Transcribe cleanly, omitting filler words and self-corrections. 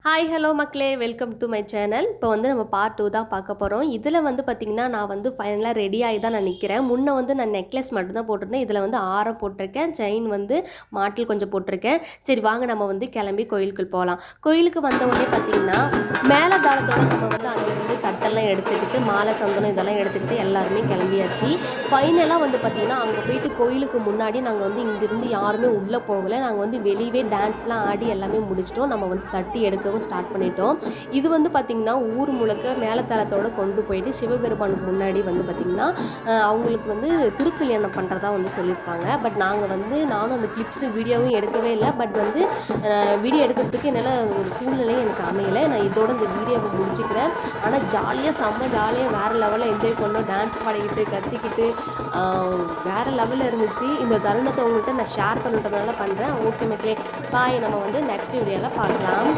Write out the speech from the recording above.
Hi hello மக்களே welcome to my channel. இப்போ வந்து நம்ம பார்ட் 2 தான் பார்க்க போகிறோம். இதில் வந்து பார்த்திங்கன்னா நான் வந்து ஃபைனலாக ரெடி ஆகி தான் நான் நிற்கிறேன். முன்னே வந்து நான் நெக்லஸ் மட்டும் தான் போட்டிருந்தேன். இதில் வந்து ஆரம் போட்டிருக்கேன், செயின் வந்து மாட்டில் கொஞ்சம் போட்டிருக்கேன். சரி வாங்க நம்ம வந்து கிளம்பி கோயிலுக்கு போகலாம். கோயிலுக்கு வந்த உடனே பார்த்திங்கன்னா மேலதாளத்தோடு நம்ம வந்து அங்கேருந்து தட்டெல்லாம் எடுத்துக்கிட்டு மாலை சந்தனம் இதெல்லாம் எடுத்துக்கிட்டு எல்லாருமே கிளம்பியாச்சு. ஃபைனலாக வந்து பார்த்திங்கன்னா அங்கே போயிட்டு கோயிலுக்கு முன்னாடி நாங்கள் வந்து இங்கேருந்து யாருமே உள்ளே போகலை. நாங்கள் வந்து வெளியவே டான்ஸ்லாம் ஆடி எல்லாமே முடிச்சிட்டோம். நம்ம வந்து தட்டி எடுக்க ஸ்டார்ட் பண்ணிட்டோம். இது வந்து பார்த்திங்கன்னா ஊர் முழுக்க மேலத்தாளத்தோடு கொண்டு போயிட்டு சிவபெருமானுக்கு முன்னாடி வந்து பார்த்திங்கன்னா அவங்களுக்கு வந்து திருக்கல்யாணம் பண்ணுறதா வந்து சொல்லியிருப்பாங்க. பட் நானும் அந்த கிளிப்ஸு வீடியோவும் எடுக்கவே இல்லை. பட் வந்து வீடியோ எடுக்கிறதுக்கு என்னால் ஒரு சூழ்நிலை எனக்கு அமையலை. நான் இதோட இந்த வீடியோவை முடிச்சுக்கிறேன். ஆனால் ஜாலியாக செம்ம ஜாலியாக வேறு லெவலில் என்ஜாய் பண்ணோம். டான்ஸ் பாடிக்கிட்டு கத்திக்கிட்டு வேறு லெவலில் இருந்துச்சு. இந்த தருணத்தை உங்கள்கிட்ட நான் ஷேர் பண்ணிட்டதுனால பண்ணுறேன். ஓகே மக்களே, பாய். நம்ம வந்து நெக்ஸ்ட் வீடியோவில் பார்க்கலாம்.